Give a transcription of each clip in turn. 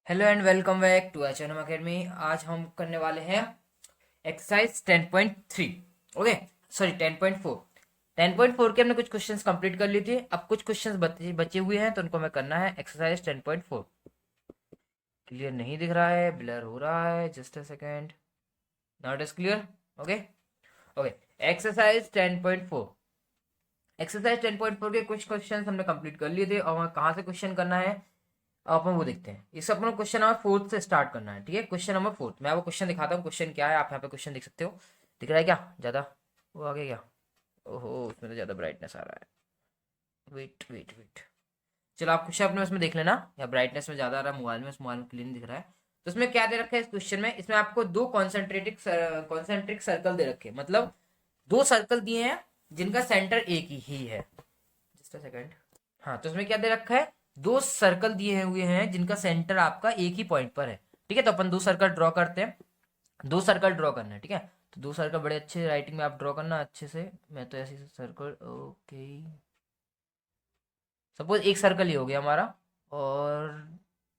Hello and welcome back to HNM academy. आज हम करने वाले हैं एक्सरसाइज 10.3। Okay, sorry 10.4। 10.4 के हमने कुछ क्वेश्चंस कंप्लीट कर लिए थे। अब कुछ क्वेश्चंस बचे हुए हैं तो उनको हमें करना है। एक्सरसाइज 10.4 क्लियर नहीं दिख रहा है, ब्लर हो रहा है, just a second. Not is clear. Okay okay. Exercise 10.4, exercise 10.4 के कुछ क्वेश्चन हमने कंप्लीट कर लिए थे और हमें कहाँ से क्वेश्चन करना है अपन वो देखते हैं। इस अपना क्वेश्चन नंबर 4 से स्टार्ट करना है। ठीक है, क्वेश्चन नंबर 4 मैं आपको क्वेश्चन दिखाता हूँ। क्वेश्चन क्या है, आप यहाँ पे क्वेश्चन देख सकते हो। दिख रहा है क्या ज्यादा? वो आगे क्या? ओहो, उसमें तो ज्यादा ब्राइटनेस आ रहा है। Wait wait wait. चलो आप क्वेश्चन अपने उसमें देख लेना, या ब्राइटनेस में ज्यादा आ रहा है मोबाइल में, मोबाइल में क्लियर नहीं दिख रहा है। तो इसमें क्या दे रखा है इस क्वेश्चन में? इसमें आपको दो कॉन्सेंट्रिक सर्कल दे रखे हैं, मतलब दो सर्कल दिए हैं जिनका सेंटर एक ही है। Just a second. हाँ, तो इसमें क्या दे रखा है? दो सर्कल दिए हुए हैं जिनका सेंटर आपका एक ही पॉइंट पर है। ठीक है, तो अपन दो सर्कल ड्रॉ करते हैं। दो सर्कल ड्रॉ करना है, ठीक है। तो दो सर्कल बड़े अच्छे राइटिंग में आप ड्रॉ करना अच्छे से। मैं तो ऐसे सर्कल, ओके। सपोज एक सर्कल ही हो गया हमारा, और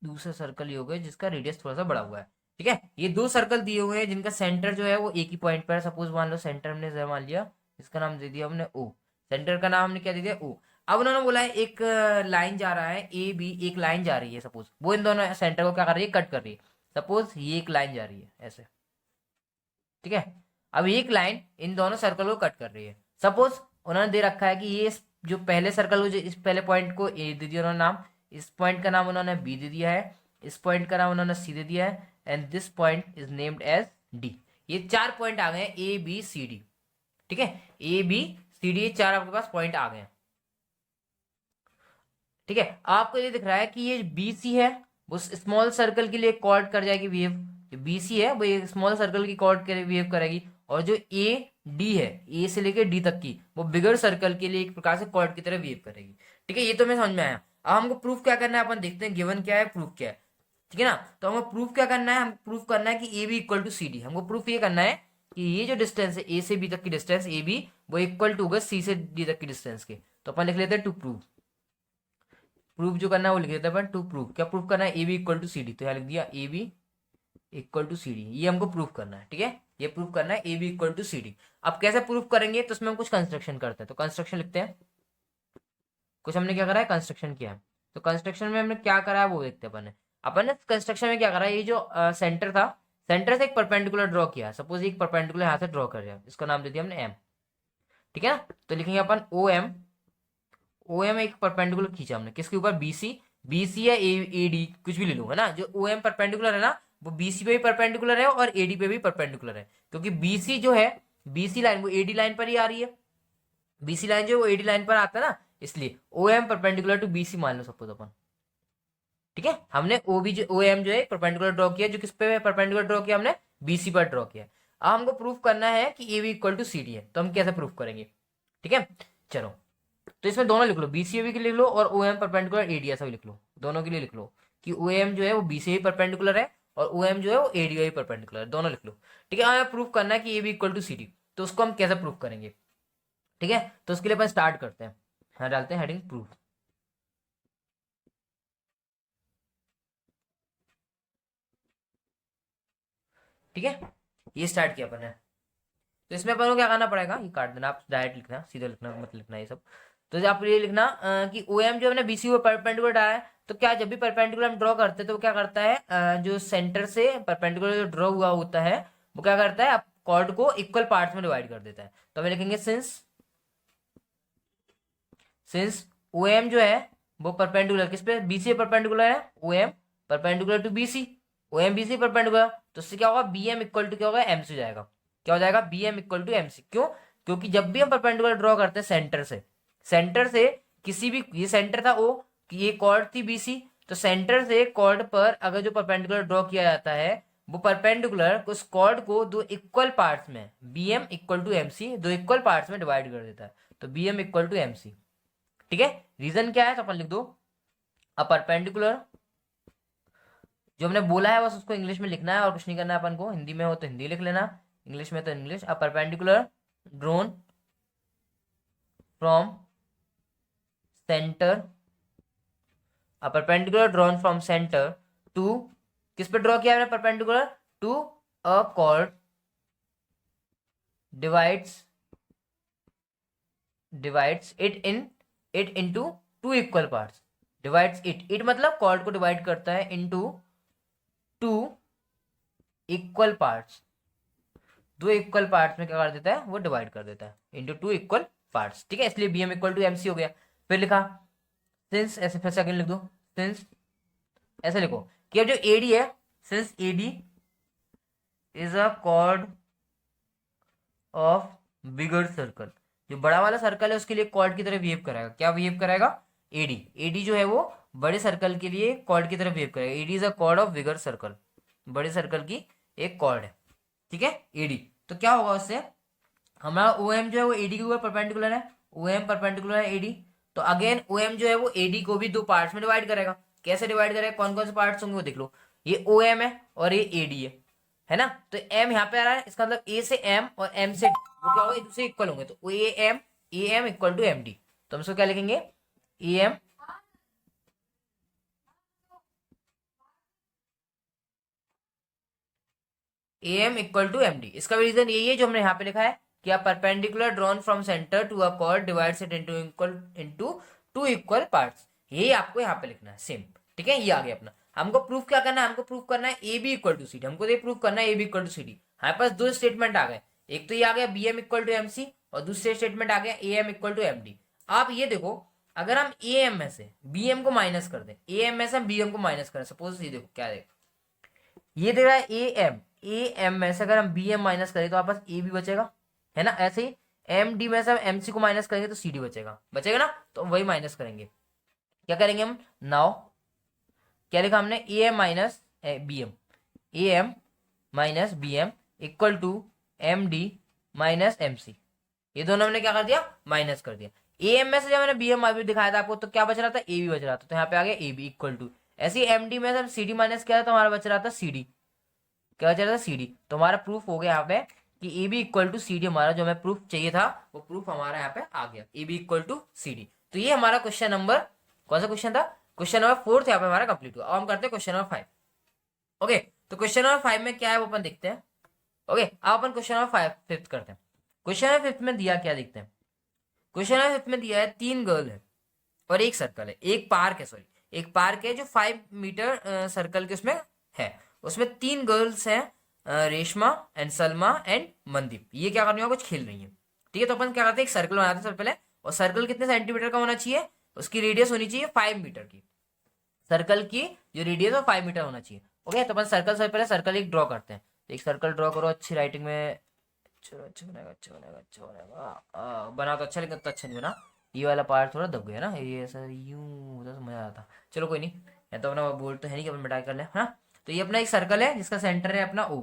दूसरा सर्कल ही हो गया जिसका रेडियस थोड़ा सा बड़ा हुआ है। ठीक है, ये दो सर्कल दिए हुए हैं जिनका सेंटर जो है वो एक ही पॉइंट पर है। सपोज मान लो सेंटर हमने जरा मान लिया, इसका नाम दे दिया हमने ओ। सेंटर का नाम हमने क्या दे दिया? ओ। अब उन्होंने बोला है एक लाइन जा रहा है ए बी, एक लाइन जा रही है। सपोज वो इन दोनों सेंटर को क्या कर रही है? कट कर रही है। सपोज ये एक लाइन जा रही है ऐसे। ठीक है, अब एक लाइन इन दोनों सर्कल को कट कर रही है। सपोज उन्होंने दे रखा है कि ये जो पहले सर्कल को, जो इस पहले पॉइंट को ए दे दिया उन्होंने नाम, इस पॉइंट का नाम उन्होंने बी दे दिया है, इस पॉइंट का नाम उन्होंने सी दे दिया है, and this point is named as D. ये चार पॉइंट आ गए हैं, ए बी सी डी। ठीक है, ए बी सी डी, ये चार आपके पास पॉइंट आ गए हैं। ठीक है, आपको ये दिख रहा है कि ये बी सी है, वो स्मॉल सर्कल के लिए कॉर्ड कर जाएगी वेव। जो बी सी है वो ये स्मॉल सर्कल की कॉर्ड के लिए वेव करेगी। और जो ए डी है, ए से लेकर डी तक की, वो बिगर सर्कल के लिए एक प्रकार से कॉर्ड की तरह वेव करेगी। ठीक है, ये तो मैं समझ में आया। अब हमको प्रूफ क्या करना है, अपन देखते हैं गिवन क्या है, प्रूफ क्या है। ठीक है ना, तो हमको प्रूफ क्या करना है? हमको प्रूफ करना है कि A B equal to C D. हमको प्रूफ ये करना है कि ये जो डिस्टेंस है ए से बी तक की डिस्टेंस ए बी, वो इक्वल टू होगा सी से डी तक की डिस्टेंस के। तो अपन लिख लेते हैं टू प्रूव। प्रूफ जो करना है वो लिख देते हैं अपन टू प्रूफ। क्या प्रूफ करना है? A B equal to C D. तो यहाँ लिख दिया A B equal to C D, ये हमको प्रूफ करना है। ठीक है, ये प्रूफ करना है A B equal to C D. अब कैसे प्रूफ करेंगे? तो उसमें हम कुछ कंस्ट्रक्शन करते हैं। तो कंस्ट्रक्शन लिखते हैं। कुछ हमने क्या करा है? कंस्ट्रक्शन किया है। तो कंस्ट्रक्शन में हमने क्या करा है वो देखते हैं। अपन ने कंस्ट्रक्शन में क्या करा है? ये जो सेंटर था, सेंटर से एक परपेंडिकुलर ड्रॉ किया। सपोज एक परपेंडिकुलर यहाँ से ड्रॉ कर रहे हैं, इसका नाम दे दिया हमने एम। ठीक है ना, तो लिखेंगे अपन ओ एम। ओ एम एक परपेंडिकुलर खींचा हमने किसके ऊपर? बीसी। बीसी या ए डी कुछ भी ले लो, है ना। जो ओ एम परपेंडिकुलर है ना, वो बीसी पे भी परपेंडिकुलर है और एडी पे भी परपेंडिकुलर है। क्योंकि बीसी जो है, बीसी लाइन वो एडी लाइन पर ही आ रही है। बीसी लाइन जो है वो एडी लाइन पर आता है ना, इसलिए O M perpendicular to BC मान लो सपोज अपन। ठीक है, हमने ओ बी जो ओ एम जो है परपेंडिकुलर ड्रॉ किया। जो किस पे परपेंडिकुलर ड्रॉ किया? हमने बीसी पर ड्रॉ किया। अब हमको प्रूफ करना है कि A B equal to C D है। तो हम कैसे प्रूफ करेंगे? ठीक है, चलो। तो इसमें दोनों लिख लो, बीसीए के लिख लो और ओ एम परपेंडिकुलर एडी ऐसा भी लिख लो। दोनों के लिए लिख लो कि ओ एम जो है वो बीसीए परपेंडिकुलर है और ओ एम जो है वो एडी परपेंडिकुलर है। दोनों लिख लो। ठीक है, हमें प्रूफ करना है कि A B equal to C D. तो उसको हम कैसे प्रूफ करेंगे? ठीक है, तो उसके लिए अपन स्टार्ट करते हैं। हाँ, डालते हैं हेडिंग प्रूफ। ठीक है, ये स्टार्ट किया अपन ने। तो इसमें अपन को क्या करना पड़ेगा? ये काट देना, आप डायरेक्ट लिखना, सीधा लिखना मत लिखना ये सब। तो आप ये लिखना कि ओ एम जो हमने बीसी को परपेंडिकुलर डाला है। तो क्या जब भी परपेंडिकुलर हम ड्रॉ करते हैं तो वो क्या करता है? जो सेंटर से परपेंडिकुलर जो ड्रॉ हुआ होता है वो क्या करता है? कॉर्ड को इक्वल पार्ट्स में डिवाइड कर देता है। तो हमें लिखेंगे सिंस, सिंस ओ एम जो है वो परपेंडिकुलर किस पे? बीसी परपेंडिकुलर है। O M perpendicular to BC, O M BC perpendicular. तो उससे क्या होगा? बी एम इक्वल टू क्या होगा? एम सी हो जाएगा। क्या हो जाएगा? B M equal to M C. क्यों? क्योंकि जब भी हम परपेंडिकुलर ड्रॉ करते हैं सेंटर से, सेंटर से किसी भी, ये सेंटर था ओ, ये कॉर्ड थी बीसी, तो सेंटर से कॉर्ड पर अगर जो परपेंडिकुलर ड्रॉ किया जाता है वो परपेंडिकुलर उस कॉर्ड को दो इक्वल पार्ट्स में, B M equal to M C, दो इक्वल पार्ट्स में डिवाइड कर देता है। तो B M equal to M C. ठीक है, रीजन क्या है? तो अपन लिख दो अ परपेंडिकुलर। जो हमने बोला है बस उसको इंग्लिश में लिखना है और कुछ नहीं करना है अपन को। हिंदी में हो तो हिंदी लिख लेना, इंग्लिश में तो English. A perpendicular drone from centre, a perpendicular drawn from center to किस पे ड्रॉ किया हमने? Perpendicular to a chord divides it into two equal parts. Divides it मतलब कॉर्ड को डिवाइड करता है इनटू टू इक्वल पार्ट्स। दो equal parts में क्या कर देता है? वो डिवाइड कर देता है इनटू टू इक्वल पार्ट्स। ठीक है, इसलिए bm इक्वल टू mc हो गया। फिर लिखा सिंस, ऐसे फिर से अगेन लिख दो, सिंस ऐसे लिखो कि अब जो AD है, since AD is a cord of bigger circle, जो बड़ा वाला सर्कल है उसके लिए कॉर्ड की तरह बिहेव कराएगा। क्या बिहेव कराएगा? AD जो है वो बड़े सर्कल के लिए कॉर्ड की तरह बिहेव करेगा। AD is a cord of bigger circle, बड़े सर्कल की एक कॉर्ड है। ठीक है, AD। तो क्या होगा उससे? हमारा OM जो है वो AD के ऊपर परपेंडिकुलर है, OM परपेंडिकुलर है AD। तो अगेन OM जो है वो AD को भी दो पार्ट्स में डिवाइड करेगा। कैसे डिवाइड करेगा? कौन कौन से पार्ट्स होंगे वो देख लो। ये OM है और ये AD है ना। तो M यहाँ पे आ रहा है, इसका मतलब A से M और M से D वो क्या होगा? एक दूसरे इक्वल होंगे। तो AM इक्वल टू MD। तो हम इसको क्या लिखेंगे? AM equal to MD। इसका भी रीजन यही है जो हमने यहाँ पे लिखा है कि आप perpendicular drawn from centre to a chord divides it into two equal parts. यही आपको यहाँ पे लिखना है सेम। ठीक है, ये आ गया अपना। हमको प्रूफ क्या करना है? हमको प्रूफ करना है AB इक्वल टू CD। हमको ये प्रूफ करना है AB इक्वल टू CD। हमारे पास दो स्टेटमेंट आ गए, एक तो ये आ गया BM इक्वल टू MC और दूसरे स्टेटमेंट आ गया AM इक्वल टू MD। आप ये देखो, अगर हम AM में से BM को माइनस कर दें, AM में से हम BM को माइनस करें, सपोज ये देखो क्या देखो, ये दे रहा है AM में से अगर हम BM माइनस करें तो आपस AB बचेगा, है ना। ऐसे ही MD में से हम MC को माइनस करेंगे तो CD बचेगा ना। तो वही माइनस करेंगे। क्या करेंगे हम नाउ? क्या लिखा हमने? AM minus BM equal to MD minus MC। ये दोनों हमने क्या कर दिया? माइनस कर दिया। AM में से जब मैंने BM अभी दिखाया था आपको तो क्या बच रहा था? AB बच रहा था। तो यहाँ पे आ गया AB इक्वल टू, ऐसे ही MD में से हम CD माइनस किया तो हमारा बच रहा था CD। क्या बच रहा था? CD। तो हमारा प्रूफ हो गया यहाँ पे कि AB इक्वल टू CD। हमारा जो हमें प्रूफ चाहिए था वो प्रूफ हमारा यहाँ पे आ गया, AB इक्वल टू CD। तो ये हमारा क्वेश्चन नंबर, कौन सा क्वेश्चन था? क्वेश्चन नंबर 4 यहाँ पे हमारा कंप्लीट हुआ। अब हम करते हैं क्वेश्चन नंबर 5। ओके, तो क्वेश्चन नंबर 5 में क्या है वो अपन देखते हैं। ओके, अब अपन क्वेश्चन नंबर 5 फिफ्थ करते हैं। क्वेश्चन नंबर 5 में दिया क्या देखते हैं। क्वेश्चन नंबर 5 में दिया है 3 गर्ल है और एक सर्कल है, एक पार्क है, सॉरी एक पार्क है जो 5 मीटर सर्कल के उसमें है। उसमें 3 गर्ल्स हैं, रेशमा एंड सलमा एंड मनदीप। ये क्या कर रही है? कुछ खेल रही है। ठीक है, तो अपन क्या करते हैं? एक सर्कल बनाते हैं सबसे पहले। और सर्कल कितने सेंटीमीटर का होना चाहिए? उसकी रेडियस होनी चाहिए 5 मीटर की। सर्कल की जो रेडियस है 5 मीटर होना चाहिए। ओके, तो अपन सर्कल से पहले सर्कल एक ड्रॉ करते हैं। तो एक सर्कल ड्रॉ करो अच्छी राइटिंग में। चलो अच्छा बनेगा, अच्छा बनेगा, अच्छा बनेगा। बना तो अच्छा, लेकिन तो अच्छा नहीं बना। ये वाला पार्ट थोड़ा दब गया ना, ये ऐसा यूं होता तो मजा आता। चलो कोई नहीं, या तो अपना बोल तो है नहीं कि अपन मिटाई कर ले। हाँ, तो ये अपना एक सर्कल है जिसका सेंटर है अपना O।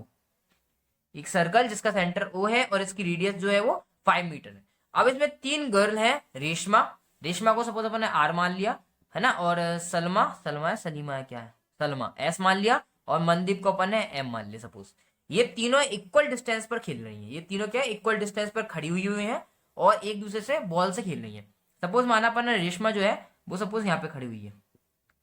एक सर्कल जिसका सेंटर O है और इसकी रेडियस जो है वो 5 मीटर है। अब इसमें 3 गर्ल है। रेशमा, रेशमा को सपोज अपन ने R मान लिया, है ना। और सलमा, सलमा है, सलीमा है, क्या है, सलमा S मान लिया। और मनदीप को अपन ने M मान लिया सपोज। ये तीनों इक्वल डिस्टेंस पर खेल रही हैं। ये तीनों क्या इक्वल डिस्टेंस पर खड़ी हुई हैं और एक दूसरे से बॉल से खेल रही हैं। सपोज माना अपन ने रेशमा जो है वो सपोज यहाँ पे खड़ी हुई है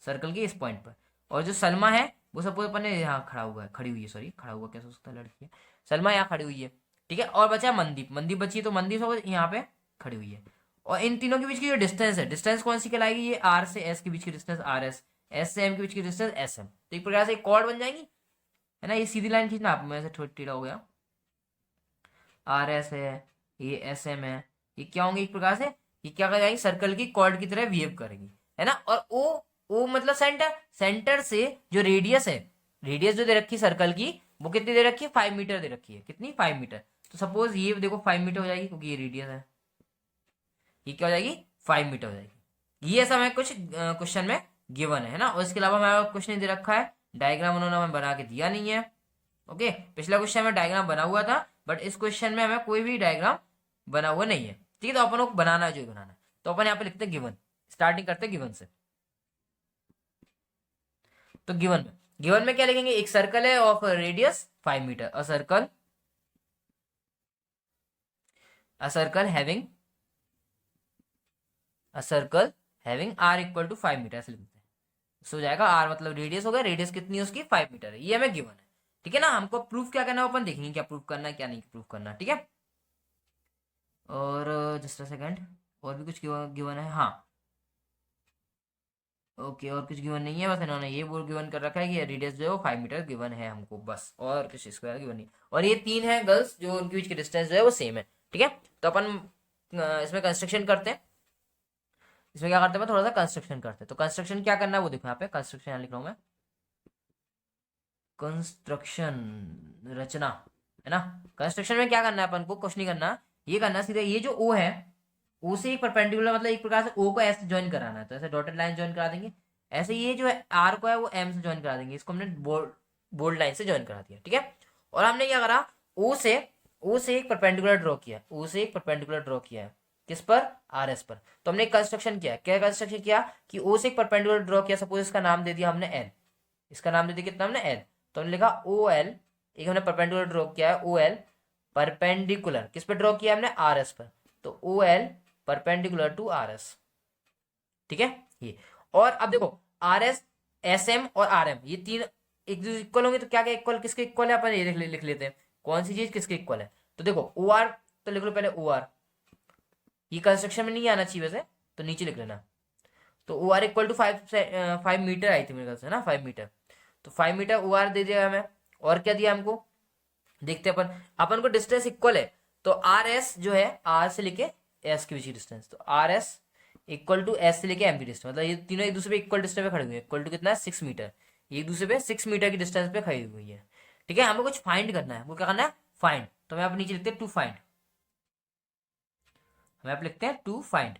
सर्कल के इस पॉइंट पर, और जो सलमा है वो सपोज अपन ने यहाँ खड़ी हुई है, सॉरी खड़ा हुआ कैसे हो सकता है, लड़की है, सलमा यहाँ खड़ी हुई है। ठीक है, और बचा मनदीप, मनदीप बची है, तो मनदीप सपोज यहाँ पे खड़ी हुई है। और इन तीनों के बीच की जो डिस्टेंस है, डिस्टेंस कौन सी कहलाएगी? ये R से S के बीच की डिस्टेंस RS, S से M के बीच की डिस्टेंस SM। तो एक प्रकार से एक कॉर्ड बन जाएगी, है ना। ये सीधी लाइन खींचना, आप में से थोड़ा टेढ़ा हो गया। RS है, ये SM है, ये क्या होंगे एक प्रकार से? ये क्या कर जाएगी? सर्कल की कॉर्ड की तरह बिहेव करेगी, है ना। और O मतलब सेंटर, सेंटर से जो रेडियस है, रेडियस जो दे रखी है सर्कल की वो कितनी दे रखी है? 5 मीटर दे रखी है। कितनी? 5 मीटर। तो सपोज ये देखो 5 मीटर हो जाएगी क्योंकि ये रेडियस है। ये क्या हो जाएगी? 5 मीटर हो जाएगी। ये ऐसा हमें कुछ क्वेश्चन में गिवन है ना। और इसके अलावा हमारा क्वेश्चन दे रखा है, डायग्राम उन्होंने हमें बना के दिया नहीं है। ओके, पिछला क्वेश्चन में डायग्राम बना हुआ था बट इस क्वेश्चन में हमें कोई भी डायग्राम बना हुआ नहीं है। ठीक है, तो अपन को बनाना है, जो बनाना है। तो अपन यहाँ पे लिखते हैं गिवन, स्टार्टिंग करते हैं गिवन से। तो गिवन में क्या लिखेंगे? एक सर्कल है of radius 5 metre, a circle having R equal to 5 metre, ऐसे लिखते हैं। सो जाएगा आर मतलब रेडियस हो गया, रेडियस कितनी है उसकी 5 मीटर है, ये हमें गिवन है। ठीक है ना, हमको प्रूफ क्या करना है अपन देखेंगे, क्या प्रूफ करना है क्या नहीं प्रूफ करना, ठीक है। और जस्ट अ सेकंड, और भी कुछ गिवन है, हाँ ओके, और कुछ गिवन नहीं है, बस इन्होंने ये बोल गिवन कर रखा है कि रेडियस जो है वो 5 मीटर गिवन है हमको, बस, और कुछ स्क्वायर गिवन नहीं। और ये तीन है गर्ल्स जो उनके बीच की डिस्टेंस जो है वो सेम है, ठीक है। तो अपन इसमें कंस्ट्रक्शन करते हैं, इसमें क्या करते हैं, थोड़ा सा कंस्ट्रक्शन करते हैं। तो कंस्ट्रक्शन क्या करना है वो देखो, यहाँ पे कंस्ट्रक्शन यहाँ लिख रहा हूँ मैं, कंस्ट्रक्शन रचना, है ना। कंस्ट्रक्शन में क्या करना है अपन को, कुछ नहीं करना, ये करना सीधा, ये जो ओ है, ओ से एक परपेंडिकुलर मतलब एक प्रकार से ओ को ऐसे ज्वाइन कराना है, तो ऐसे डॉटेड लाइन ज्वाइन करा देंगे। ऐसे ये जो है आर को है वो एम से ज्वाइन करा देंगे, इसको हमने बोल्ड लाइन से ज्वाइन करा दिया, ठीक है। और हमने क्या करा, ओ से एक परपेंडिकुलर ड्रॉ किया, ओ से एक परपेंडिकुलर ड्रॉ किया है, किस पर, आर एस पर। तो हमने एक कंस्ट्रक्शन किया, क्या कंस्ट्रक्शन किया कि ओ से एक परपेंडिकुलर ड्रॉ किया, सपोज इसका नाम दे दिया हमने एल, इसका नाम दे दिया कितना हमने एल, तो हमने लिखा ओ एल, एक हमने परपेंडिकुलर ड्रॉ किया है ओ एल, परपेंडिकुलर किस पे ड्रॉ किया हमने, आर एस पर, तो O L perpendicular to R S, ठीक है ये। और अब देखो आर एस, एस एम और आर एम ये तीन एक दूसरे इक्वल होंगे, तो क्या क्या इक्वल, किसके इक्वल है, अपन ये लिख लेते हैं कौन सी चीज किसके इक्वल है। तो देखो ओ आर, तो लिख लो पहले ओ आर, ये कंस्ट्रक्शन में नहीं आना चाहिए वैसे, तो नीचे लिख लेना। तो O R equal to 5 metre आई थी मेरे ख्याल से ना, 5 मीटर, तो 5 मीटर ओ आर दे दिया हमें। और क्या दिया हमको, देखते हैं अपन, अपन को डिस्टेंस इक्वल है, तो आर एस जो है आर से लेके एस के बीच की डिस्टेंस, तो R S equal to S से लेके एम की डिस्टेंस, मतलब ये तीनों एक दूसरे पे इक्वल डिस्टेंस पे खड़े हुए हैं, इक्वल टू कितना है 6 मीटर, एक दूसरे पे 6 मीटर की डिस्टेंस पे खड़ी हुई है, ठीक है। हमें कुछ फाइंड करना है, वो क्या करना है, फाइंड, तो हम यहाँ पे नीचे लिखते हैं टू फाइंड, हम यहाँ पे लिखते हैं टू फाइंड,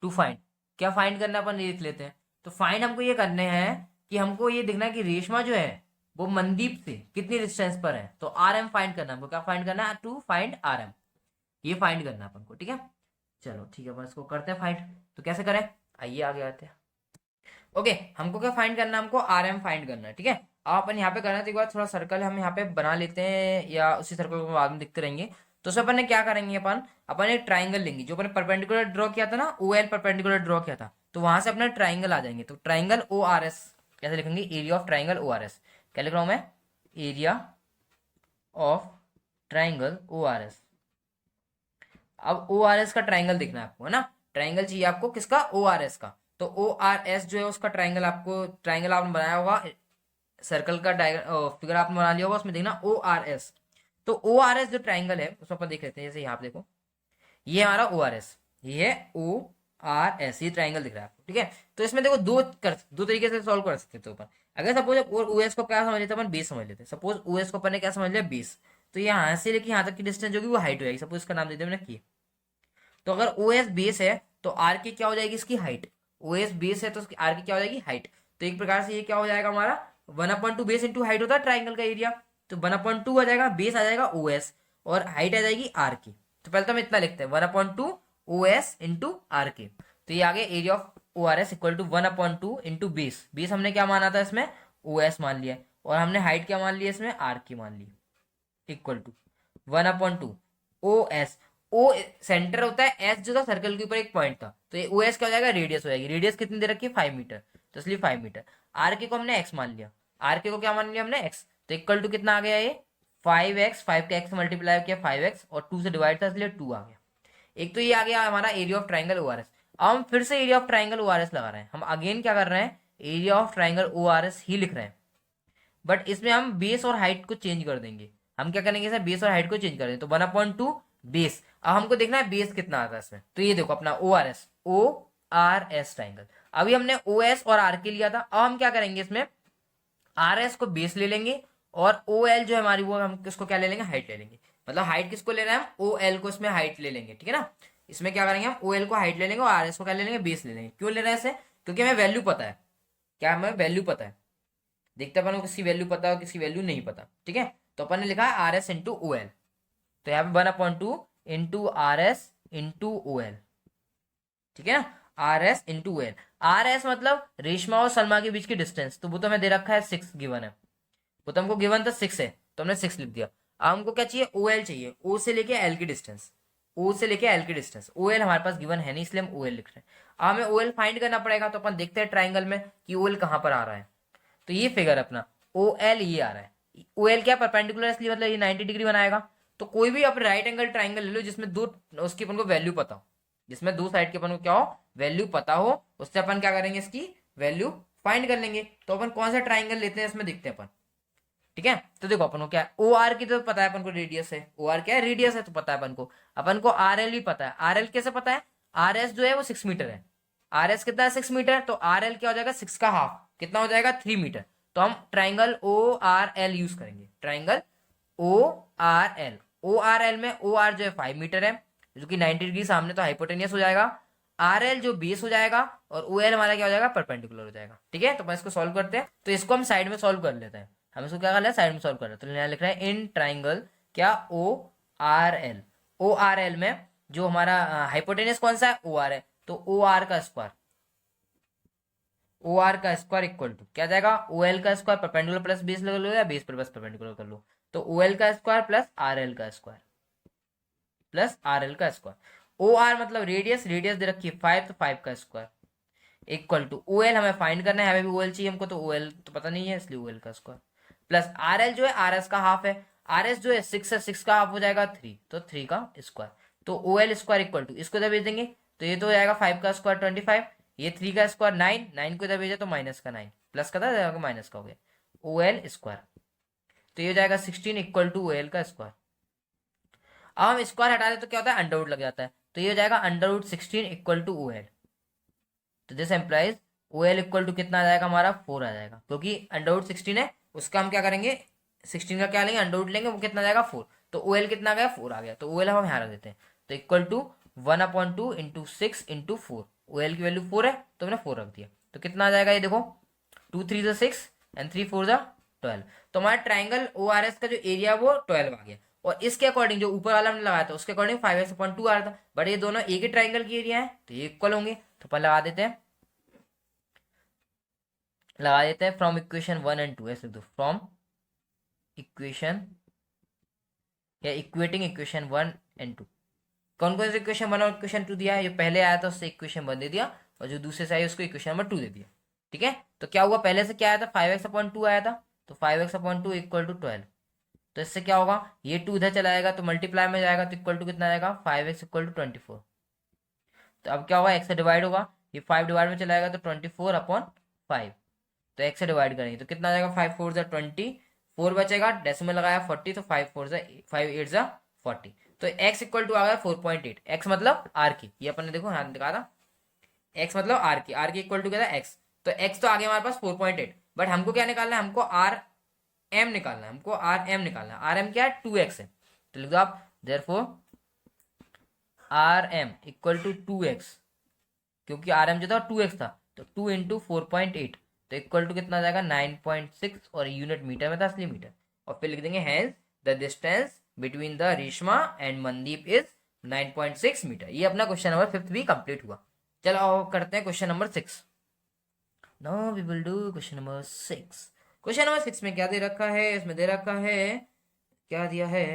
टू फाइंड, क्या फाइंड करना है अपन ये लिख लेते हैं। तो फाइंड हमको ये करने हैं कि हमको ये देखना है कि रेशमा जो है वो मनदीप से कितनी डिस्टेंस पर है, तो आर एम फाइंड करना है हमको, क्या फाइंड करना है, टू फाइंड आर एम, ये फाइंड करना है अपन को, ठीक है। चलो ठीक है, अपन इसको करते हैं फाइंड, तो कैसे करें, आइए आगे आते हैं। ओके, हमको क्या फाइंड करना है, हमको आर एम फाइंड करना है, ठीक है। अब अपन यहाँ पे करना है, तो एक बार थोड़ा सर्कल हम यहाँ पे बना लेते हैं, या उसी सर्कल को बाद में दिखते रहेंगे। तो उसमें अपन ने क्या करेंगे, अपन अपन एक ट्राइंगल लेंगे, जो अपन परपेंडिकुलर ड्रॉ किया था ना, ओ एल परपेंडिकुलर ड्रॉ किया था, तो वहां से अपने ट्राइंगल आ जाएंगे। तो ट्राइंगल ओ आर एस कैसे लिखेंगे, area of triangle O R S, क्या लिख रहा हूं मैं, area of triangle O R S. अब ओ आर एस का ट्राइंगल देखना है आपको, है ना, ट्राइंगल चाहिए आपको किसका, ओ आर एस का। तो ओ आर एस जो है उसका ट्राइंगल, आपको ट्राइंगल आपने बनाया होगा, सर्कल का फिगर आपने बना लिया होगा, उसमें देखना ओ आर एस। तो ओ आर एस जो ट्राइंगल है उसमें अपन देख लेते हैं, जैसे यहाँ पे देखो, ये हमारा ओ आर एस, ये है ओ आर एस, ये ट्राइंगल दिख रहा है आपको, ठीक है। तो इसमें देखो दो तरीके से सॉल्व कर सकते हो अपन। अगर सपोज ओ एस को क्या समझ लेते हैं अपन, बेस समझ लेते हैं, सपोज ओ एस को अपन ने क्या समझ लिया, बेस, तो यहाँ से लेके यहाँ तक की डिस्टेंस जो कि वो हाइट हो जाएगी, सपोज इसका नाम दे दिया मैंने की। तो अगर ओ एस बेस है तो आर की क्या हो जाएगी, इसकी हाइट, ओ एस बेस है तो आर की क्या हो जाएगी, हाइट। तो एक प्रकार से ये क्या हो जाएगा हमारा 1/2 बेस इंटू हाइट होता है ट्राइंगल का एरिया, तो 1/2 आ जाएगा, बेस आ जाएगा ओ एस, और हाइट आ जाएगी आर की। तो पहले तो हम इतना लिखते हैं 1/2 ओ एस इंटू आर के, तो ये आ गया area of O R S equal to 1/2 into base, base हमने क्या माना था इसमें, ओ एस मान लिया, और हमने हाइट क्या मान लिया इसमें, आर की मान ली, equal to 1/2 O S, O centre होता है, एस जो था सर्कल के ऊपर एक पॉइंट था, तो ये ओ एस क्या हो जाएगा, रेडियस हो जाएगी, रेडियस कितनी दे रखी है 5 मीटर, तो इसलिए 5 मीटर। आर के को हमने एक्स मान लिया, आर के को क्या मान लिया हमने एक्स, तो इक्वल टू कितना आ गया ये 5x, 5 का एक्स मल्टीप्लाई किया 5x, और 2 से डिवाइड था इसलिए 2 आ गया। एक तो ये आ गया हमारा area of triangle O R S. अब हम फिर से area of triangle O R S लगा रहे हैं, हम अगेन क्या कर रहे हैं, area of triangle O R S ही लिख रहे हैं, बट इसमें हम बेस और हाइट को चेंज कर देंगे। हम क्या करेंगे सर, बेस और हाइट को चेंज कर देंगे, तो 1/2 बेस। अब हमको देखना है बेस कितना आता है इसमें, तो ये देखो अपना ओ आर एस ट्राइंगल। अभी हमने ओ एस और आर के लिया था, अब हम क्या करेंगे इसमें, आर एस को बेस ले लेंगे, और ओ एल जो है हमारी वो हम किसको क्या ले लेंगे, हाइट ले लेंगे। मतलब हाइट किसको ले रहे हैं हम, ओ एल को इसमें हाइट ले लेंगे, ठीक है ना। इसमें क्या करेंगे हम, ओ एल को हाइट ले लेंगे और आर एस को क्या ले लेंगे, बेस ले लेंगे। क्यों ले रहे हैं ऐसे, क्योंकि हमें वैल्यू पता है, क्या हमें वैल्यू पता है, देखते अपन को किसी वैल्यू पता हो किसी वैल्यू नहीं पता, ठीक है। तो अपन ने लिखा है R S into O L, तो यहाँ पे 1/2 into R S into O L, ठीक है ना, R S into O L. R S मतलब रेशमा और सलमा के बीच की डिस्टेंस, तो वो तो हमें दे रखा है 6 गिवन है, वो तो हमको गिवन था 6 है, तो हमने 6 लिख दिया। अब हमको क्या चाहिए, ओ एल चाहिए, ओ से लेके एल की डिस्टेंस, ओ से लेके एल की डिस्टेंस। ओ एल हमारे पास गिवन है नहीं, इसलिए हम ओ एल लिख रहे हैं। अब हमें ओ एल फाइंड करना पड़ेगा, तो अपन देखते हैं ट्राइंगल में कि ओ एल कहाँ पर आ रहा है। तो ये फिगर अपना ओ एल ये आ रहा है। ओ एल क्या परपेंडिकुलर, इसलिए मतलब ये 90 डिग्री बनाएगा। तो कोई भी आप राइट एंगल ट्राइंगल ले लो जिसमें दो, उसकी अपन को वैल्यू पता हो, जिसमें दो साइड के अपन को क्या हो, वैल्यू पता हो, उससे अपन क्या करेंगे, इसकी वैल्यू फाइंड कर लेंगे। तो अपन कौन सा ट्राइंगल लेते हैं इसमें देखते हैं अपन। ठीक है, तो देखो अपन को क्या है, ओ आर की तो पता है अपन को, रेडियस है, ओ आर क्या है, रेडियस है, तो पता है अपन को। अपन को आर एल भी पता है। आर एल कैसे पता है, आर एस जो है वो 6 मीटर है। आर एस कितना है, 6 मीटर, तो आर एल क्या हो जाएगा, 6 का हाफ, कितना हो जाएगा, 3 मीटर। तो हम triangle O R L use करेंगे, triangle O R L. O R L में ओ आर जो है 5 मीटर है, जो कि 90 डिग्री सामने, तो हाइपोटेनियस हो जाएगा। आर एल जो बेस हो जाएगा, और ओ एल हमारा क्या हो जाएगा, परपेंडिकुलर हो जाएगा। ठीक है, तो मैं इसको सॉल्व करते हैं। तो इसको हम साइड में सॉल्व कर लेते हैं। हम इसको क्या कर रहे हैं, साइड में सॉल्व कर रहे हैं। तो यहाँ लिख रहे हैं इन ट्राइंगल क्या, O R L. O R L में जो हमारा हाइपोटेनियस कौन सा है, ओ आर है, तो ओ आर का स्क्वायर, ओ आर का स्क्वायर इक्वल टू क्या जाएगा, ओ एल का स्क्वायर, परपेंडिकुलर प्लस बेस लगा लो या बेस पर प्लस परपेंडिकुलर कर लो। तो ओ एल का स्क्वायर प्लस आर एल का स्क्वायर, प्लस आर एल का स्क्वायर। ओ आर मतलब रेडियस, रेडियस दे रखी है 5, तो 5 का square equal to O L हमें फाइंड करना है, हमें भी ओ एल चाहिए हमको, तो ओ एल तो पता नहीं है, इसलिए ओ एल का स्क्वायर प्लस आर एल जो है आर एस का हाफ है। आर एस जो है 6 है, 6 का हाफ हो जाएगा 3, तो 3 का स्क्वायर। तो O L square equal to, इसको इधर भेज देंगे तो ये तो हो जाएगा 5 का स्क्वायर 25, ये 3 का स्क्वायर 9, 9 को इधर भेजा तो माइनस का 9, प्लस का था माइनस का हो गया, ओ एल स्क्वायर। तो ये हो जाएगा 16 इक्वल टू ओ एल का स्क्वायर। अब हम स्क्वायर हटा दे तो क्या होता है, अंडर रूट लग जाता है, तो ये हो जाएगा under root 16 equal to O L. तो this implies O L equal to कितना आ जाएगा हमारा, 4 आ जाएगा, क्योंकि अंडर रूट 16 है, उसका हम क्या करेंगे, 16 का क्या लेंगे, अंडर रूट लेंगे, वो कितना आ जाएगा 4। तो ओ एल कितना आ गया, 4 आ गया, तो ओ एल हम यहाँ रख देते हैं। तो equal to 1/2 into 6 into 4, O L की वैल्यू 4 है, तो मैंने 4 रख दिया। तो कितना आ जाएगा, ये देखो 2 3 6 एंड 3 4 12। तो हमारा ट्राइंगल ओ आर एस का जो एरिया वो 12 आ गया। और इसके अकॉर्डिंग जो ऊपर वाला हमने लगाया था उसके अकॉर्डिंग 5x/2 आ रहा था, बट ये दोनों एक ही ट्राइंगल की एरिया है, तो ये इक्वल होंगे। तो अपन लगा देते हैं, फ्रॉम इक्वेशन 1 एंड 2, ऐसे लिख दो, फ्रॉम इक्वेशन या इक्वेटिंग इक्वेशन 1 एंड 2। कौन कौन से इक्वेशन 1 और इक्वेशन 2 दिया है, जो पहले आया था उससे इक्वेशन 1 दे दिया, और जो दूसरे से आया उसको इक्वेशन नंबर 2 दे दिया। ठीक है, तो क्या हुआ, पहले से क्या आया था, 5x/2 आया था, तो 5x/2 इक्वल टू 12। तो इससे क्या होगा, ये 2 इधर चला जाएगा तो मल्टीप्लाई में जाएगा, तो इक्वल टू कितना आएगा, 5x इक्वल टू 24। तो अब क्या होगा, x से डिवाइड होगा, ये 5 डिवाइड में चला जाएगा तो 24/5। तो x से डिवाइड करेंगे तो कितना आ जाएगा, 5 4 जा 20, 4 बचेगा, डेसिमल लगाया 40, तो 5 4 जा 5 8 जा 40। तो x इक्वल टू आ गया 4.8। x मतलब आर की, ये अपन ने देखो यहाँ दिखा था, x मतलब आर की, आर की इक्वल टू क्या था, x। तो x तो आ गया हमारे पास 4.8, बट हमको क्या निकालना है, हमको आर एम निकालना है, हमको आर एम निकालना है। आर एम क्या है, 2x है, तो लिख दो आप therefore R M equal to 2x, क्योंकि आर एम जो था 2x था, तो 2 इंटू 4.8, तो इक्वल टू कितना आ जाएगा, 9.6, और यूनिट मीटर में था, असली मीटर। और फिर लिख देंगे hence the distance between the Reshma and Mandeep is 9.6 metre. ये अपना क्वेश्चन नंबर 5 भी कंप्लीट हुआ। चलो अब करते हैं question number 6। Now we will do question number 6। Question number 6 में क्या दे रखा है, इसमें दे रखा है, क्या दिया है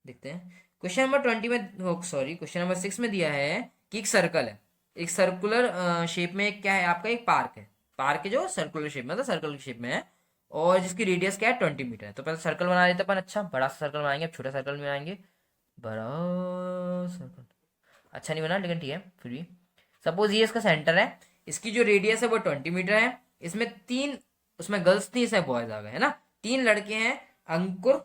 देखते हैं। क्वेश्चन नंबर 20 में, सॉरी क्वेश्चन नंबर 6 में दिया है कि एक सर्कल है, एक सर्कुलर शेप में, एक क्या है आपका, एक पार्क है। पार्क है जो सर्कुलर शेप में, मतलब सर्कल की शेप में है, और जिसकी रेडियस क्या है 20 मीटर है। तो पहले सर्कल बना लेते अपन, अच्छा बड़ा सा सर्कल बनाएंगे, अब छोटा सर्कल बनाएंगे, बड़ा सर्कल अच्छा नहीं बना, लेकिन ठीक है फिर भी। सपोज ये इसका सेंटर है, इसकी जो रेडियस है वो 20 मीटर है, इसमें 3, उसमें गर्ल्स थी, इसमें बॉयज आ गए है ना, 3 लड़के हैं। अंकुर,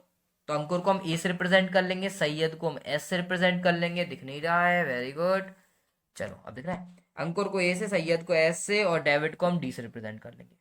तो अंकुर को हम ए से रिप्रेजेंट कर लेंगे, सैयद को हम एस से रिप्रेजेंट कर लेंगे, दिख नहीं रहा है, वेरी गुड। चलो अब दिख रहा है, अंकुर को ए से, सैयद को एस से, और डेविड को हम डी से रिप्रेजेंट कर लेंगे।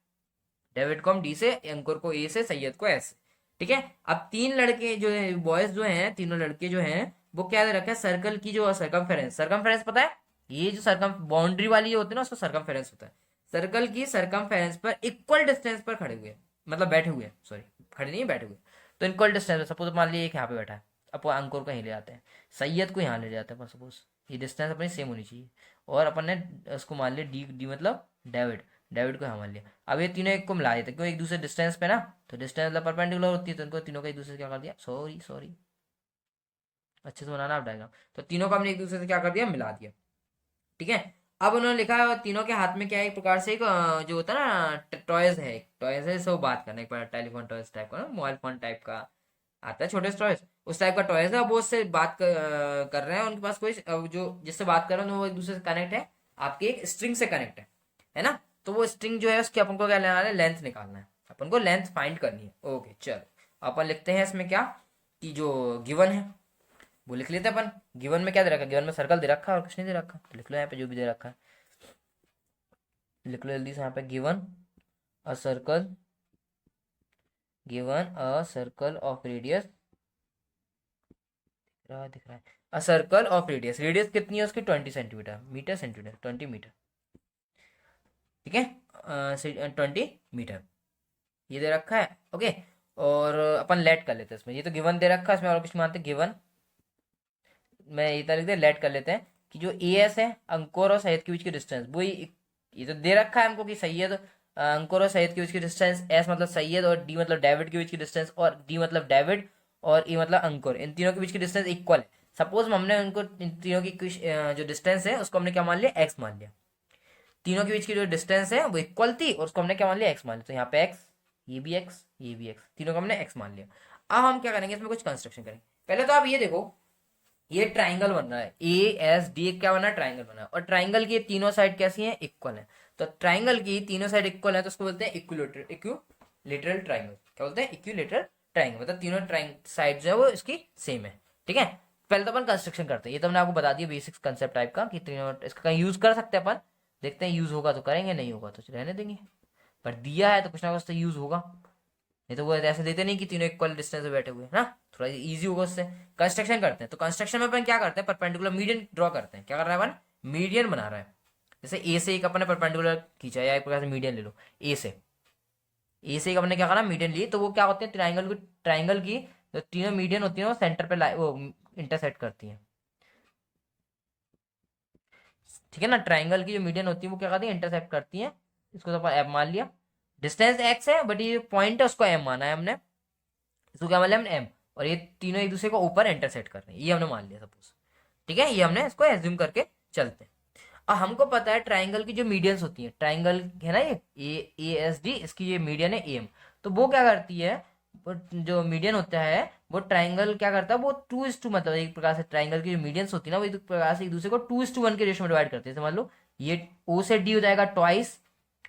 डेविड को हम डी से, अंकुर को ए से, सैयद को एस से। ठीक है, अब 3 लड़के जो है, बॉयज जो हैं, तीनों लड़के जो हैं, वो क्या दे रखा है, सर्कल की जो सर्कमफेरेंस, सर्कमफेरेंस पता है, ये जो सर्कम बाउंड्री वाली होती है ना, उसको सर्कमफेरेंस होता है। सर्कल की सर्कमफेरेंस पर इक्वल डिस्टेंस पर खड़े हुए, मतलब बैठे हुए, सॉरी खड़े नहीं बैठे हुए, तो इक्वल डिस्टेंस, सपोज मान लीजिए एक यहाँ पे बैठा है, अब अंकुर को यहीं ले जाते हैं, सैयद को यहाँ ले जाते हैं, सपोज ये डिस्टेंस अपनी सेम होनी चाहिए, और अपन ने उसको मान लिया डी, डी मतलब डेविड, डेविड को यहाँ मान लिया। अब ये तीनों एक को मिला देते हैं, क्यों, एक दूसरे डिस्टेंस पे ना, तो डिस्टेंस मतलब परपेंडिकुलर होती है, तो इनको तीनों का एक दूसरे से क्या कर दिया, सॉरी सॉरी अच्छे से बनाना आप डायग्राम। तो तीनों को हमने एक दूसरे से क्या कर दिया, मिला दिया। ठीक है, अब उन्होंने लिखा है तीनों के हाथ में क्या है, एक प्रकार से एक जो होता है ना टॉयज है, एक टॉयज है, सब बात करने एक बार टेलीफोन टॉयज टाइप का ना, मोबाइल फोन टाइप का आता है, छोटे टॉयज, उस टाइप का टॉयज है। अब वो उससे बात कर रहे हैं, उनके पास कोई जो जिससे बात कर रहे हैं वो एक दूसरे से कनेक्ट है, आपके एक स्ट्रिंग से कनेक्ट है ना। तो वो स्ट्रिंग जो है उसकी अपन को क्या लेना है, लेंथ निकालना है, अपन को लेंथ फाइंड करनी है। ओके चलो अपन लिखते हैं इसमें क्या, कि जो गिवन है वो लिख लेते हैं अपन। गिवन में क्या दे रखा है, गिवन में सर्कल दे रखा है और कुछ नहीं दे रखा, तो लिख लो यहाँ पे जो भी दे रखा है, लिख लो जल्दी से यहाँ पे, given a circle, given a circle of radius, दिख रहा है, a circle of radius, radius कितनी है उसकी 20 सेंटीमीटर, मीटर सेंटीमीटर 20 मीटर, ठीक है 20 मीटर ये दे रखा है। ओके, और अपन लेट कर लेते हैं इसमें, ये तो गिवन दे रखा है, इसमें और कुछ मानते गिवन, मैं ये लिख दे लेट कर लेते हैं कि जो ए एस है, अंकुर और सैयद के बीच की डिस्टेंस, वो ये तो दे रखा है हमको कि सैयद अंकुर और सैयद के बीच की डिस्टेंस, एस मतलब सैयद और डी मतलब डेविड के बीच की डिस्टेंस, और डी मतलब डेविड और ई मतलब अंकुर, इन तीनों के बीच की डिस्टेंस इक्वल है। सपोज हमने उनको इन तीनों की जो डिस्टेंस है उसको हमने क्या मान लिया, एक्स मान लिया। तीनों के बीच की जो डिस्टेंस है वो इक्वल थी और उसको हमने क्या मान लिया, एक्स मान लिया। तो यहाँ पे एक्स, ये भी एक्स, ये भी एक्स, तीनों को हमने एक्स मान लिया। अब हम क्या करेंगे, इसमें कुछ कंस्ट्रक्शन करेंगे। पहले तो आप ये देखो, ये ट्राइंगल बन रहा है, ए एस डी क्या बना है, ट्राइंगल बना है, और ट्राइंगल की तीनों साइड कैसी हैं, इक्वल है। तो ट्राइंगल की तीनों साइड इक्वल है तो उसको बोलते हैं इक्विलेटरल ट्राइंगल। क्या बोलते हैं, इक्विलेटरल ट्राइंगल, मतलब तीनों साइड जो है वो इसकी सेम है। ठीक है, पहले तो अपन कंस्ट्रक्शन करते हैं, ये तो हमने आपको बता दिया बेसिक्स कंसेप्ट टाइप का, कि तीनों इसका कहीं यूज कर सकते हैं अपन, देखते हैं यूज होगा तो करेंगे, नहीं होगा तो रहने देंगे, पर दिया है तो कुछ ना कुछ तो यूज होगा, नहीं तो वो ऐसे देते नहीं कि तीनों इक्वल डिस्टेंस पे बैठे हुए हैं ना, थोड़ा इजी होगा उससे। कंस्ट्रक्शन करते हैं, तो कंस्ट्रक्शन में अपन क्या करते हैं, परपेंडिकुलर मीडियन ड्रॉ करते हैं। क्या कर रहा है अपन, मीडियन बना रहा है। जैसे ए से एक अपने परपेंडिकुलर खींचा, या एक प्रकार से मीडियन ले लो, ए से एक अपने क्या करा, मीडियन लिए, तो वो क्या होते हैं, ट्राइंगल की जो तीनों मीडियन होती है वो सेंटर पे वो इंटरसेक्ट करती है। ठीक है ना, ट्राइंगल की जो मीडियन होती है वो क्या करती है, इंटरसेक्ट करती है। इसको तो अपन एम मान लिया, डिस्टेंस एक्स है बट ये पॉइंट है उसको एम माना है हमने, इसको क्या मान लिया हमने एम, और ये तीनों एक दूसरे को ऊपर इंटरसेक्ट कर रहे हैं, ये हमने मान लिया सपोज। ठीक है, ये हमने इसको एज्यूम करके चलते हैं। अब हमको पता है ट्राइंगल की जो मीडियंस होती है, ट्राइंगल है ना ये ए एस डी, इसकी ये मीडियन है एम, तो वो क्या करती है, जो मीडियन होता है वो ट्राइंगल क्या करता है, वो 2:1, मतलब एक प्रकार से ट्राइंगल की जो मीडियंस होती है ना वो एक प्रकार से एक दूसरे को 2:1 के रेशियो में डिवाइड करते हैं। मान लो ये ओ से डी हो जाएगा ट्वाइस,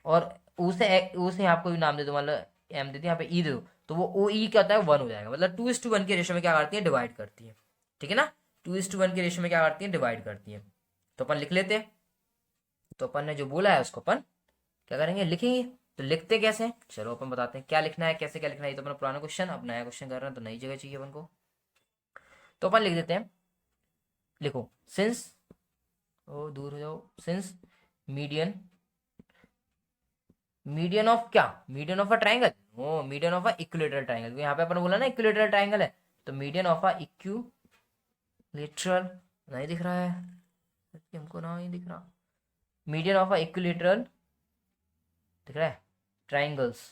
और ओ से आपको भी नाम दे दो, मान लो एम दे दो, यहाँ पे ई दे दो, तो वो ओ ई क्या होता है 1 हो जाएगा, मतलब 2:1 के रेशियो में क्या करती है, डिवाइड करती है। ठीक है ना, 2:1 के रेशियो में क्या करती है, डिवाइड करती है। तो अपन लिख लेते हैं, तो अपन ने जो बोला है उसको अपन क्या करेंगे, लिखेंगे। तो लिखते कैसे हैं, चलो अपन बताते हैं क्या लिखना है, कैसे क्या लिखना है। ये तो अपना पुराना क्वेश्चन, अब नया क्वेश्चन कर रहे हैं तो नई जगह चाहिए अपन को। तो अपन लिख देते हैं, लिखो सिंस, ओ दूर हो जाओ, सिंस मीडियन, मीडियन ऑफ क्या, मीडियन ऑफ अ ट्राइंगल, ओ median of a equilateral triangle, यहाँ पे अपन बोला ना इक्विलेटरल ट्राइंगल है, तो मीडियन ऑफ अ इक्विलेटरल, नहीं दिख रहा है हमको, ना नहीं दिख रहा, मीडियन ऑफ अ इक्विलेटरल, दिख रहा है, ट्राइंगल्स,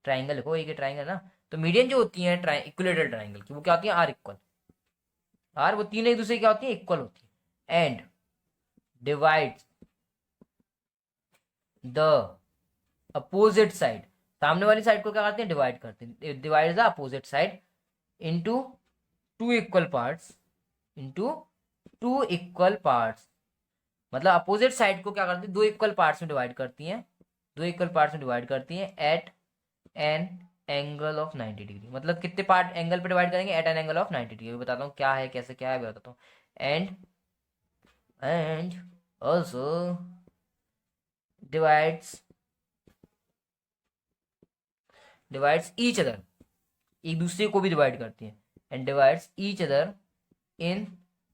ट्राइंगल लिखो, एक ट्राइंगल ना, तो मीडियन जो होती है इक्विलेटरल ट्राइंगल की वो क्या होती है, आर इक्वल, आर वो तीनों एक दूसरे क्या होती है, इक्वल होती है, and divide the opposite side, सामने वाली साइड को क्या करते हैं, डिवाइड करते हैं, divide the opposite side into two equal parts, into two equal parts, मतलब अपोजिट साइड को क्या करती है, दो इक्वल पार्ट्स में डिवाइड करती हैं, दो इक्वल पार्ट्स में डिवाइड करती हैं at an angle of 90 degree, मतलब कितने पार्ट एंगल पे डिवाइड करेंगे, at an angle of 90 degree. बताता हूँ क्या है, कैसे क्या है बताता हूँ। And also divides each other, एक दूसरे को भी डिवाइड करती है, and divides each other in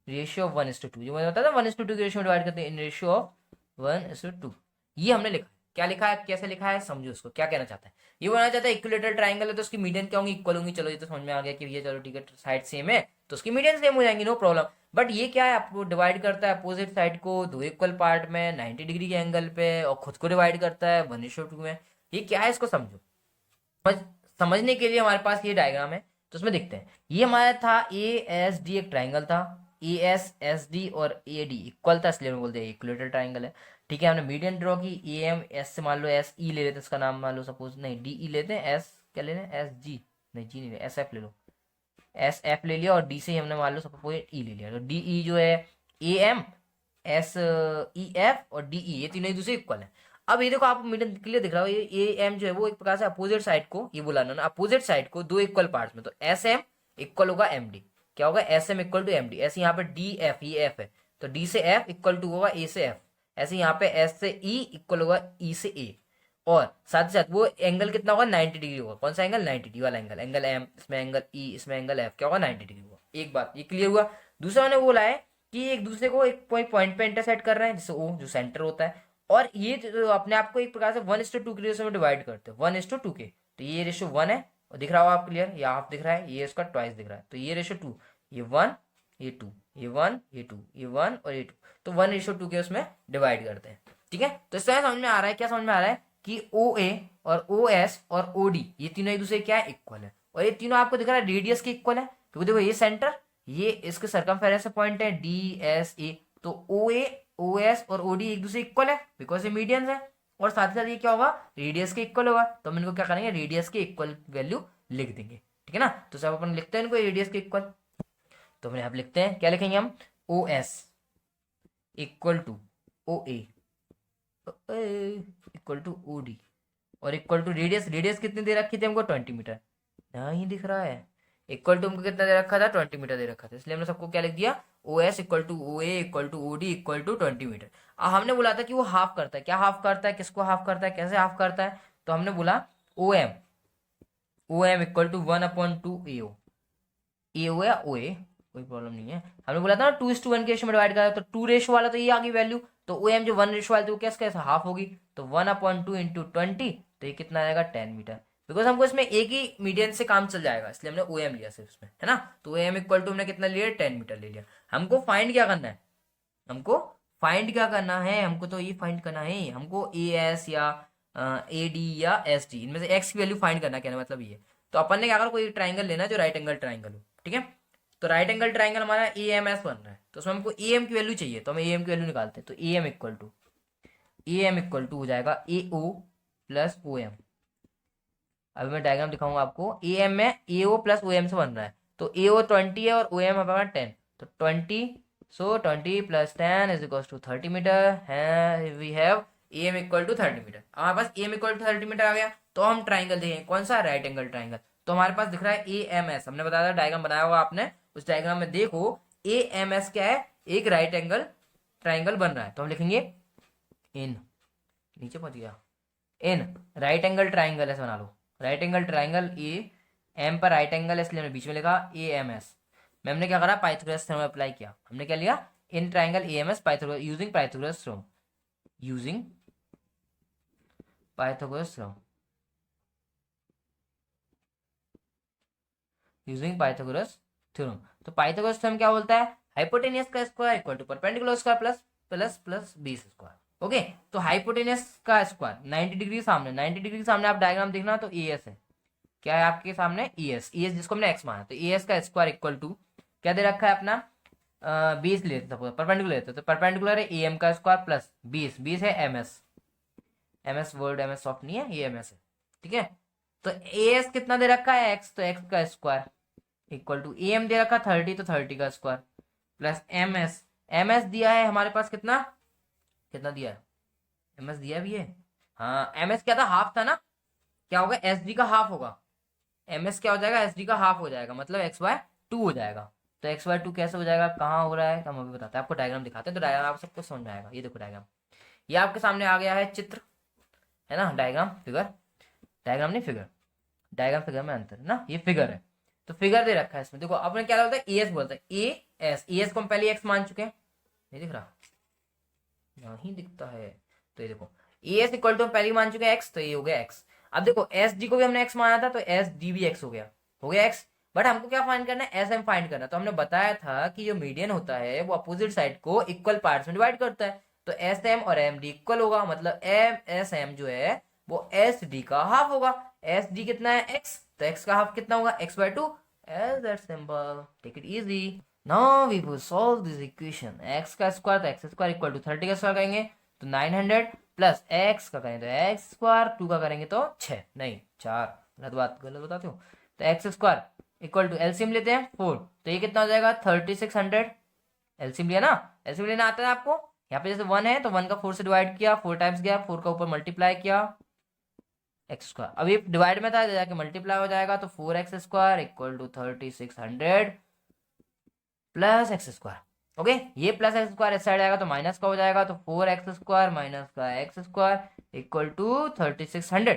ratio of 1:2, जो मैंने बताया था 1:2 के रेशियो में डिवाइड करते हैं, इन रेशियो ऑफ 1:2। ये हमने लिखा, क्या लिखा है, कैसे लिखा है, समझो उसको क्या कहना चाहता है। ये बोलना चाहता है इक्विलेटरल ट्राइंगल है तो उसकी मीडियन क्या होंगी, इक्वल होंगी, चलो ये तो समझ में आ गया कि ये चलो ठीक है साइड सेम है तो उसकी मीडियन सेम हो जाएंगी, नो प्रॉब्लम। बट ये क्या है, आपको डिवाइड करता है अपोजिट साइड को दो इक्वल पार्ट में 90 डिग्री के एंगल पे, और खुद को डिवाइड करता है 1:2 में। ये क्या है, इसको समझो। समझने के लिए हमारे पास ये डायग्राम है, तो उसमें देखते हैं, ये हमारा था ए एस डी, एक ट्राइंगल था, ए एस एस डी और ए डी इक्वल था, इसलिए हम बोलते हैं इक्वलेटर ट्राइंगल है। ठीक है, हमने मीडियन ड्रॉ की, ए एम एस से मान लो एस ई ले लेते हैं, इसका नाम मान लो सपोज, नहीं डी ई लेते हैं, एस क्या ले लें, एस जी, नहीं जी नहीं, एस एफ ले लो, एस एफ ले लिया, और डी से ही हमने मान लो सपोज ई ले लिया, तो डी ई जो है A M S E F और डी ई, ये तीनों एक दूसरे इक्वल है। अब ये देखो आपको मीडियन क्लियर दिख रहा हो, ये ए एम जो है वो एक प्रकार से अपोजिट साइड को, ये बोला ना अपोजिट साइड को दो इक्वल पार्ट्स में, तो एस एम इक्वल होगा एम डी, क्या होगा S M equal to M D, ऐसे यहाँ पे डी एफ, ये एफ है तो डी से एफ इक्वल टू होगा ए से एफ, ऐसे यहाँ पे एस से ई इक्वल होगा ई से ए, और साथ ही साथ वो एंगल कितना होगा 90 डिग्री होगा, कौन सा एंगल 90 डिग्री वाला एंगल, एंगल एम, इसमें एंगल ई, इसमें एंगल एफ, क्या होगा 90 डिग्री होगा। एक बात ये क्लियर हुआ। दूसरा मैंने बोला है कि एक दूसरे को एक पॉइंट पे इंटरसेक्ट कर रहे हैं, जैसे ओ जो सेंटर होता है, और ये जो अपने आप को एक प्रकार से 1:2 के रेशो में डिवाइड करते हैं, 1:2 के, तो ये रेशो 1 है, और दिख रहा होगा आप क्लियर, ये हाफ दिख रहा है, ये इसका ट्वाइस दिख रहा है, तो ये रेशो 2, ये 1 ये 2, ये 1 ये 2, ये 1 और ये 2, तो 1:2 के उसमें डिवाइड करते हैं। ठीक है, तो इस तरह समझ में आ रहा है, क्या समझ में आ रहा है कि ओ ए और ओ एस और ओ डी ये तीनों एक दूसरे क्या है, इक्वल है, और ये तीनों आपको दिख रहा है रेडियस के इक्वल है, क्योंकि देखो ये सेंटर, ये इसके सर्कमफेरेंस से पॉइंट है डी एस ए, तो ओ ए ओ एस और ओ डी एक दूसरे इक्वल है बिकॉज ये मीडियंस है, और साथ ही साथ ये क्या होगा रेडियस के इक्वल होगा, तो हम इनको क्या करेंगे रेडियस के इक्वल वैल्यू लिख देंगे। ठीक है ना, तो सब अपन लिखते हैं इनको रेडियस के इक्वल, तो हम यहाँ पे लिखते हैं, क्या लिखेंगे हम, O S equal to O A equal to O D, और इक्वल टू रेडियस, रेडियस कितनी दे रखी थी हमको 20 मीटर, नहीं दिख रहा है, इक्वल टू हमको कितना दे रखा था 20 मीटर दे रखा था, इसलिए हमने सबको क्या लिख दिया, O S equal to O A equal to O D equal to 20 metre. अब हमने बोला था कि वो हाफ करता है, क्या हाफ करता है, किसको हाफ करता है, कैसे हाफ करता है, तो हमने बोला ओ एम इक्वल टू 1/2 ए ओ या ओ ए, कोई प्रॉब्लम नहीं है, हमने बोला था ना 2:1 के रेशो में डिवाइड करा, तो 2 रेशो वाला तो ये आ गई वैल्यू, तो ओ एम जो 1 रेशो वाली थी वो कैसे हाफ होगी, तो 1/2 इंटू 20, तो ये कितना आएगा 10 मीटर, बिकॉज हमको इसमें एक ही मीडियन से काम चल जाएगा, इसलिए हमने ओ एम लिया सिर्फ इसमें, है ना, तो ओ एम इक्वल टू हमने कितना लिया 10 मीटर ले लिया। हमको फाइंड क्या करना है, हमको फाइंड क्या करना है, हमको तो ये फाइंड करना है, हमको ए एस या ए डी या एस डी, इनमें से एक्स की वैल्यू फाइंड करना, कहना मतलब ये, तो अपन ने क्या करा, कोई ट्राइंगल लेना जो राइट एंगल ट्राइंगल हो। ठीक है, तो राइट एंगल ट्राइंगल हमारा ए एम एस बन रहा है, तो उसमें हमको ए एम की वैल्यू चाहिए, तो हम ए एम की वैल्यू निकालते हैं, तो ए एम इक्वल टू हो जाएगा ए ओ प्लस ओ एम। अभी मैं डायग्राम दिखाऊंगा आपको, ए एम में ए ओ प्लस ओ एम से बन रहा है, तो ए ओ 20 है और ओ एम हमारा 10, तो 20, so 20 plus 10 is equal to 30 metre है, we have A M equal to 30 metre. हमारे पास A M equal to 30 metre आ गया, तो हम ट्राइंगल देखेंगे कौन सा, राइट एंगल ट्राइंगल, तो हमारे पास दिख रहा है ए एम एस, हमने बताया था डायग्राम बनाया होगा आपने, उस डायग्राम में देखो ए एम एस क्या है, एक राइट एंगल ट्राइंगल बन रहा है, तो हम लिखेंगे इन, नीचे पहुंच गया, इन राइट एंगल ट्राइंगल ऐसे बना लो, right angle triangle A M पर राइट एंगल है, इसलिए हमने बीच में लिखा ए एम एस, में हमने क्या करा पाइथागोरस थ्योरम अप्लाई किया, हमने क्या लिया in triangle A M S Pythagoras using Pythagoras theorem, using Pythagoras theorem, using Pythagoras theorem. तो पाइथागोरस थ्योरम क्या बोलता है, हाइपोटेनियस का square equal to perpendicular square plus plus plus base square. Okay, तो हाइपोटेनियस का स्क्वायर 90 डिग्री सामने, 90 degree सामने आप डायग्राम देखना, तो ए एस है, क्या है आपके सामने ई एस, जिसको हमने एक्स माना, तो ए एस का स्क्वायर इक्वल टू क्या दे रखा है अपना, बेस लेते हैं, परपेंडिकुलर लेते हैं, तो परपेंडिकुलर है ए एम का स्क्वायर प्लस बेस, बेस है M S, M S word M S soft नहीं है, ये एम एस है। ठीक है, तो ए एस कितना दे रखा है एक्स, तो एक्स का square equal to A M दे रखा 30, तो 30 का स्क्वायर प्लस एम एस दिया है हमारे पास कितना, कितना दिया है, एम एस दिया भी है, हाँ एम एस क्या था, हाफ था ना, क्या होगा एस डी का हाफ होगा, एम एस क्या हो जाएगा एस डी का हाफ हो जाएगा, मतलब एक्स वाई 2 हो जाएगा, तो एक्स वाई 2 कैसे हो जाएगा, कहाँ हो रहा है, हम अभी बताते हैं आपको, डायग्राम दिखाते हैं, तो डायग्राम आपको सबको समझ में आएगा। ये देखो डायग्राम, ये आपके सामने आ गया है चित्र, है ना, डायग्राम फिगर, डायग्राम नहीं फिगर, डायग्राम फिगर में अंतर है ना, ये फिगर है, तो फिगर दे रखा है इसमें, देखो आपने क्या बोलता है ए एस बोलता है, ए एस को हम पहले एक्स मान चुके हैं, नहीं दिख रहा, नहीं दिखता है, तो ये देखो ए एस इक्वल टू हम पहले मान चुके हैं एक्स, तो ये हो गया एक्स। अब देखो एस डी को भी हमने एक्स माना था, तो एस डी भी एक्स हो गया एक्स, बट हमको क्या फाइंड करना है, एस एम फाइंड करना, तो हमने बताया था कि जो मीडियन होता है वो अपोजिट साइड को इक्वल पार्ट्स में डिवाइड करता है, तो एस एम और एम डी इक्वल होगा, मतलब एम एस एम जो है वो एस डी का हाफ होगा, एस डी कितना है एक्स, तो एक्स का हाफ कितना होगा x bye 2, As that simple. Take it easy. Now we will solve this equation. X का स्क्वायर तो एक्स स्क्वायर इक्वल टू 30 का स्क्वायर करेंगे तो 900 प्लस एक्स का करेंगे तो एक्स स्क्वायर 2 का करेंगे तो 6 नहीं 4 गलत बताते हो तो X square equal to LCM लेते हैं 4 तो ये कितना हो जाएगा 3600 एलसीएम लिया ना एलसीएम लेना आता है आपको यहाँ पे जैसे 1 है तो 1 का 4 से डिवाइड किया 4 टाइम्स गया 4 का ऊपर मल्टीप्लाई किया एक्स स्क्वायर अब ये डिवाइड में था जाके मल्टीप्लाई हो जाएगा तो 4x स्क्वायर इक्वल टू 3600 प्लस एक्स स्क्वायर ओके ये प्लस एक्स स्क्वायर इस साइड आएगा तो माइनस का हो जाएगा तो 4x स्क्वायर माइनस का X square equal to 3600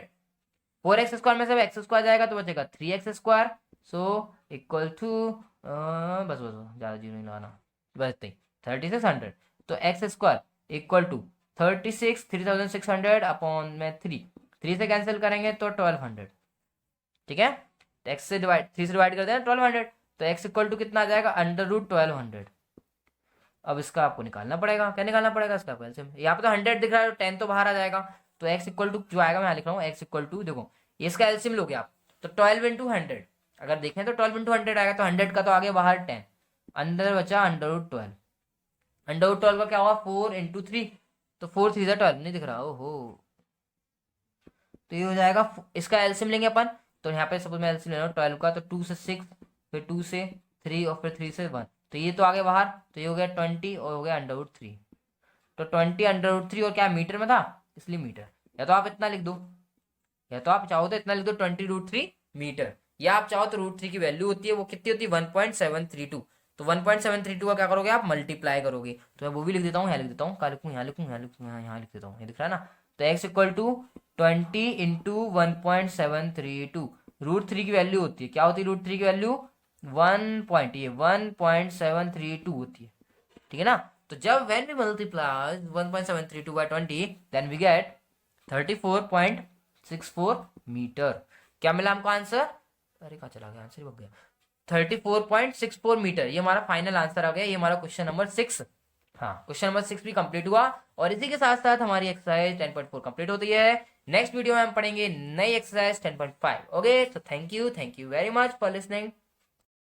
4x square में से एक्स स्क्वायर जाएगा तो बचेगा 3x square so equal to बस ज्यादा जीरो नहीं लगाना बस इतना ही 3600 तो X square equal to 3600 upon में 3 से कैंसिल करेंगे तो 1200 ठीक है तो x से डिवाइड 3 से डिवाइड करते हैं 1200 तो x इक्वल टू कितना आ जाएगा अंडर रूट 1200 अब इसका आपको निकालना पड़ेगा क्या निकालना पड़ेगा इसका एलसीएम यहाँ पे तो 100 दिख रहा है 10 तो बाहर आ जाएगा तो x इक्वल टू जो आएगा मैं लिख रहा हूँ x इक्वल टू देखो इसका एलसीएम लोगे आप तो 12 इंटू 100 अगर देखें तो 12 इंटू 100 आएगा तो 100 का तो आगे बाहर 10 अंदर बचा अंडर रूट 12 अंडर रूट 12 का क्या होगा 4 इंटू 3 तो 4 3 12 नहीं दिख रहा ओहो तो ये हो जाएगा इसका एलसीएम लेंगे अपन तो यहाँ पे सपोज मैं एलसीएम ले रहा हूँ 12 का तो 2 से 6 फिर 2 से 3 और फिर 3 से 1 तो ये तो आगे बाहर तो ये हो गया 20 और हो गया अंडर रूट 3 तो 20 अंडर रूट 3 और क्या मीटर में था इसलिए मीटर या तो आप इतना लिख दो या तो आप चाहो तो इतना लिख दो 20 रूट 3 मीटर या आप चाहो तो रूट 3 की वैल्यू होती है वो कितनी होती है 1.732 तो 1.732 का क्या करोगे आप मल्टीप्लाई करोगे तो मैं वो भी लिख देता हूँ यहाँ लिख देता हूँ यहाँ लिख देता हूँ ये दिख रहा है ना तो x equal to 20 into 1.732 root 3 की वैल्यू होती है क्या होती है रूट 3 की वैल्यू 1.732 होती है ठीक है ना तो जब when we multiply 1.732 by 20 then we get 34.64 metre क्या मिला हमको आंसर अरे कहाँ चला गया आंसर ही बग गया 34.64 मीटर ये हमारा फाइनल आंसर आ गया ये हमारा क्वेश्चन नंबर 6 हाँ क्वेश्चन नंबर 6 भी कंप्लीट हुआ और इसी के साथ साथ हमारी एक्सरसाइज 10.4 कंप्लीट होती है नेक्स्ट वीडियो में हम पढ़ेंगे नई एक्सरसाइज 10.5 ओके तो thank you very much for listening